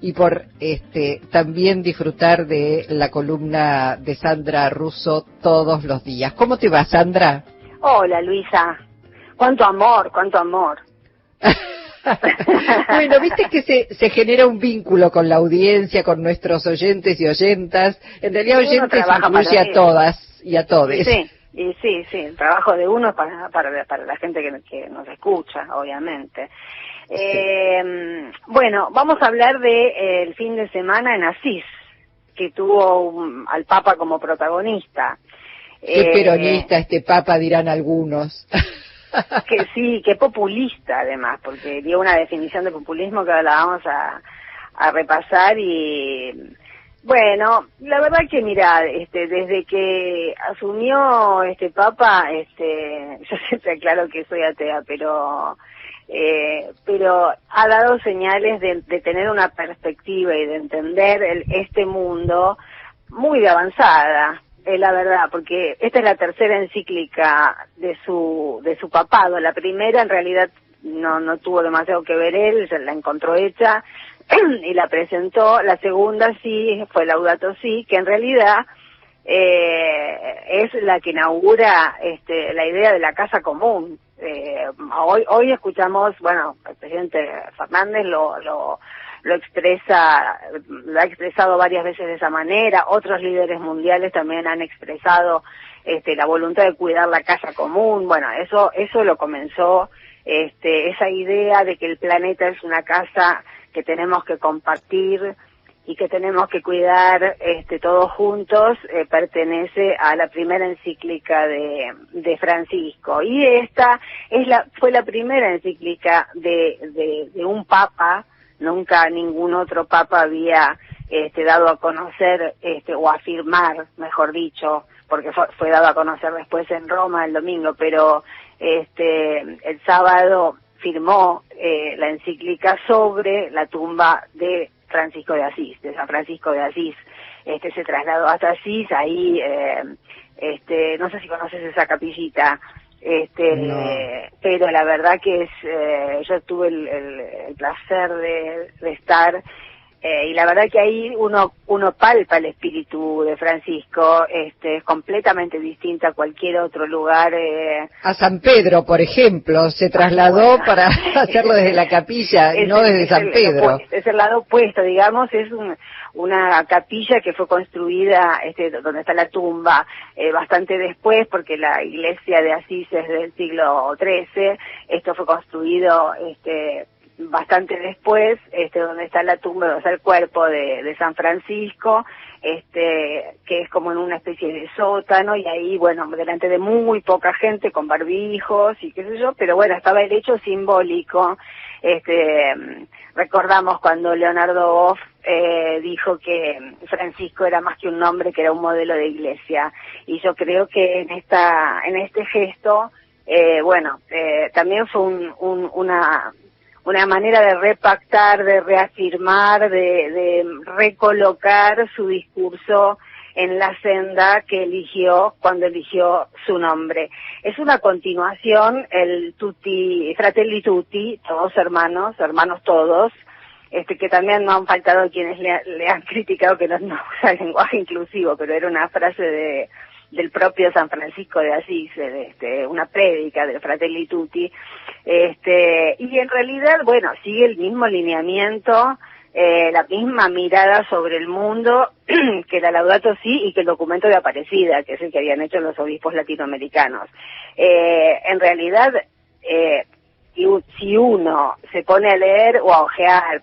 y por también disfrutar de la columna de Sandra Russo todos los días. ¿Cómo te va, Sandra? Hola, Luisa. Cuánto amor, cuánto amor. Bueno, viste que se genera un vínculo con la audiencia, con nuestros oyentes y oyentas. En realidad oyentes incluye a todas y a todes. Sí, el trabajo de uno es para la gente que nos escucha, obviamente. Bueno, vamos a hablar de el fin de semana en Asís, que tuvo al Papa como protagonista. Qué peronista este Papa, dirán algunos. Que sí, que populista además, porque dio una definición de populismo que ahora la vamos a repasar. Y bueno, la verdad que mira, desde que asumió este Papa, yo siempre aclaro que soy atea, pero ha dado señales de tener una perspectiva y de entender este mundo muy de avanzada. La verdad, porque esta es la tercera encíclica de su papado. La primera en realidad no tuvo demasiado que ver él, se la encontró hecha y la presentó. La segunda sí fue Laudato Si, que en realidad es la que inaugura la idea de la casa común. Hoy escuchamos, bueno, el presidente Fernández lo ha expresado varias veces de esa manera. Otros líderes mundiales también han expresado la voluntad de cuidar la casa común. Bueno, eso lo comenzó, esa idea de que el planeta es una casa que tenemos que compartir y que tenemos que cuidar todos juntos, pertenece a la primera encíclica de Francisco. Y esta fue la primera encíclica de un papa. Nunca ningún otro papa había dado a conocer o afirmar, mejor dicho, porque fue dado a conocer después en Roma el domingo, pero el sábado firmó la encíclica sobre la tumba de Francisco de Asís, de San Francisco de Asís. Se trasladó hasta Asís, ahí, no sé si conoces esa capillita. No. Pero la verdad que yo tuve el placer de estar, y la verdad que ahí uno palpa el espíritu de Francisco. Es completamente distinto a cualquier otro lugar. A San Pedro, por ejemplo, se trasladó para hacerlo desde la capilla, no desde San Pedro. Es el lado opuesto, digamos, es una capilla que fue construida, donde está la tumba, bastante después, porque la iglesia de Asís es del siglo XIII. Esto fue construido bastante después, donde está la tumba, donde está el cuerpo de San Francisco, que es como en una especie de sótano, y ahí, bueno, delante de muy poca gente, con barbijos y qué sé yo, pero bueno, estaba el hecho simbólico. Recordamos cuando Leonardo Boff dijo que Francisco era más que un nombre, que era un modelo de iglesia, y yo creo que en este gesto, también fue una manera de repactar, de reafirmar, de recolocar su discurso en la senda que eligió cuando eligió su nombre. Es una continuación, el Fratelli Tutti, todos hermanos todos, que también no han faltado quienes le han criticado que no usa el lenguaje inclusivo, pero era una frase del propio San Francisco de Asís, una prédica del Fratelli Tutti, y en realidad, bueno, sigue el mismo lineamiento, la misma mirada sobre el mundo que la Laudato Si y que el documento de Aparecida, que es el que habían hecho los obispos latinoamericanos. En realidad, si uno se pone a leer o a ojear,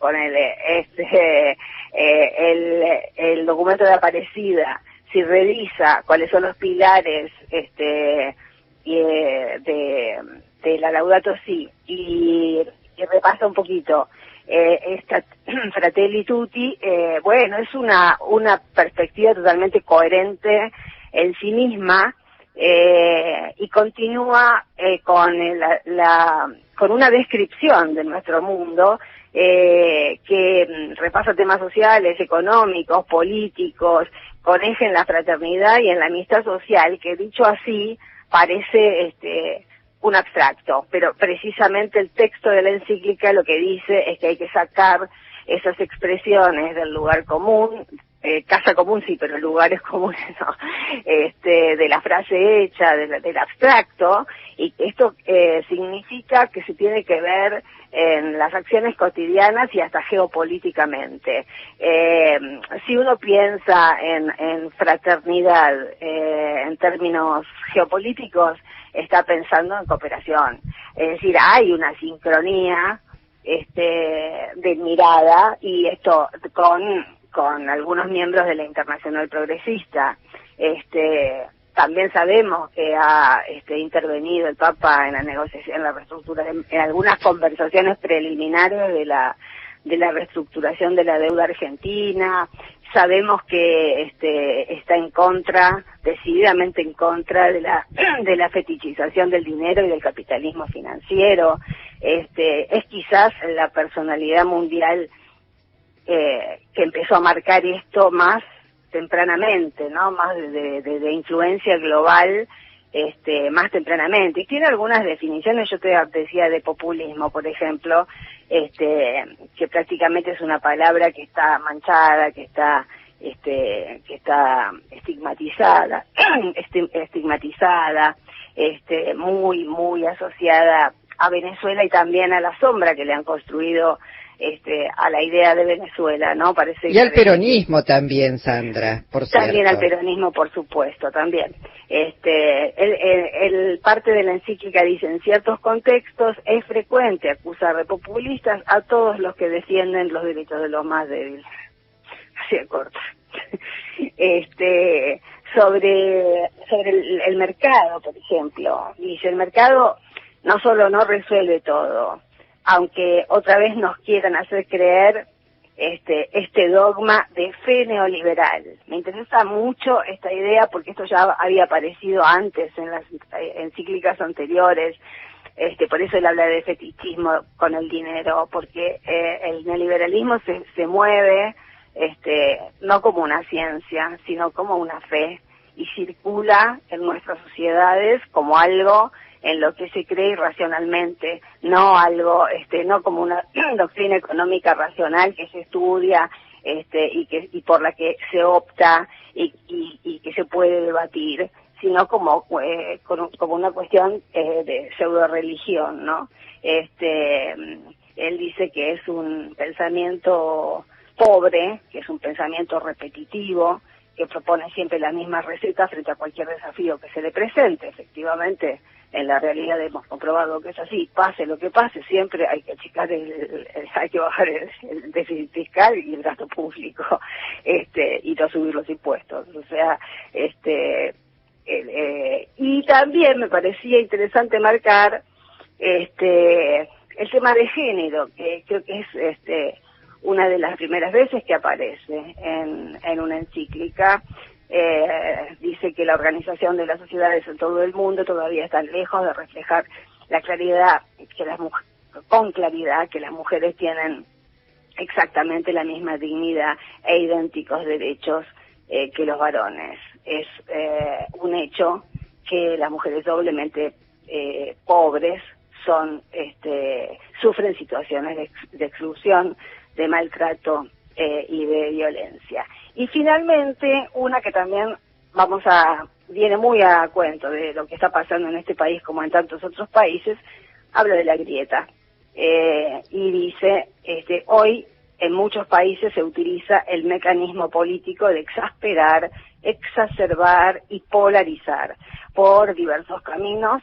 el documento de Aparecida, si revisa cuáles son los pilares de la Laudato Si y repasa un poquito esta Fratelli Tutti, bueno, es una perspectiva totalmente coherente en sí misma, y continúa con una descripción de nuestro mundo que repasa temas sociales, económicos, políticos, con eje en la fraternidad y en la amistad social, que dicho así parece un abstracto, pero precisamente el texto de la encíclica lo que dice es que hay que sacar esas expresiones del lugar común, casa común sí, pero lugares comunes no, de la frase hecha, del abstracto, y esto significa que se tiene que ver en las acciones cotidianas y hasta geopolíticamente. Si uno piensa en fraternidad en términos geopolíticos, está pensando en cooperación. Es decir, hay una sincronía de mirada, y esto con algunos miembros de la Internacional Progresista. También sabemos que ha intervenido el Papa en la negociación, en la reestructuración, en algunas conversaciones preliminares de la reestructuración de la deuda argentina. Sabemos que está en contra, decididamente en contra de la fetichización del dinero y del capitalismo financiero. Es quizás la personalidad mundial que empezó a marcar esto más tempranamente, ¿no? Más de influencia global, más tempranamente. Y tiene algunas definiciones. Yo te decía de populismo, por ejemplo, que prácticamente es una palabra que está manchada, que está estigmatizada, muy asociada a Venezuela, y también a la sombra que le han construido a la idea de Venezuela, ¿no? Y al peronismo también, Sandra, por cierto. También al peronismo, por supuesto, también. El parte de la encíclica dice: en ciertos contextos es frecuente acusar de populistas a todos los que defienden los derechos de los más débiles. Así de corta. Sobre el mercado, por ejemplo, dice: el mercado no solo no resuelve todo, aunque otra vez nos quieran hacer creer este dogma de fe neoliberal. Me interesa mucho esta idea porque esto ya había aparecido antes en las encíclicas anteriores. Por eso él habla de fetichismo con el dinero, porque el neoliberalismo se mueve no como una ciencia, sino como una fe, y circula en nuestras sociedades como algo en lo que se cree irracionalmente, no algo, no como una doctrina económica racional que se estudia y por la que se opta y que se puede debatir, sino como una cuestión de pseudo religión, ¿no? Él dice que es un pensamiento pobre, que es un pensamiento repetitivo, que propone siempre las mismas recetas frente a cualquier desafío que se le presente. Efectivamente, en la realidad hemos comprobado que es así. Pase lo que pase, siempre hay que achicar hay que bajar el déficit fiscal y el gasto público, y no subir los impuestos. O sea, y también me parecía interesante marcar el tema de género, que creo que es una de las primeras veces que aparece en una encíclica. Dice que la organización de las sociedades en todo el mundo todavía está lejos de reflejar la claridad con claridad que las mujeres tienen exactamente la misma dignidad e idénticos derechos que los varones. Es un hecho que las mujeres doblemente pobres sufren situaciones de exclusión, de maltrato y de violencia. Y finalmente, una que también viene muy a cuento de lo que está pasando en este país como en tantos otros países, habla de la grieta. Y dice, hoy en muchos países se utiliza el mecanismo político de exasperar, exacerbar y polarizar. Por diversos caminos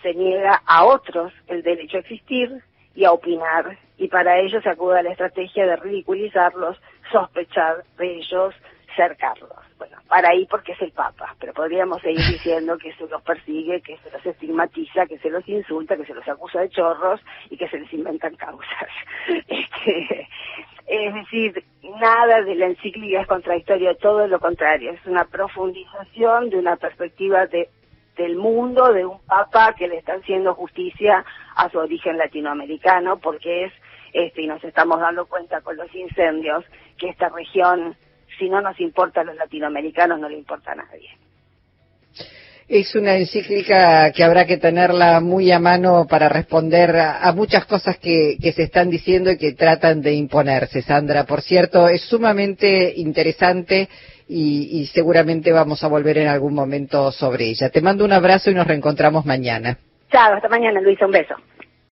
se niega a otros el derecho a existir y a opinar, y para ello se acude a la estrategia de ridiculizarlos, sospechar de ellos, cercarlos. Bueno, para ahí porque es el Papa, pero podríamos seguir diciendo que se los persigue, que se los estigmatiza, que se los insulta, que se los acusa de chorros y que se les inventan causas. Es decir, nada de la encíclica es contradictorio, todo lo contrario, es una profundización de una perspectiva del mundo, de un Papa que le está haciendo justicia a su origen latinoamericano, porque y nos estamos dando cuenta con los incendios, que esta región, si no nos importa a los latinoamericanos, no le importa a nadie. Es una encíclica que habrá que tenerla muy a mano para responder a muchas cosas que se están diciendo y que tratan de imponerse, Sandra. Por cierto, es sumamente interesante y seguramente vamos a volver en algún momento sobre ella. Te mando un abrazo y nos reencontramos mañana. Chao, hasta mañana, Luisa, un beso.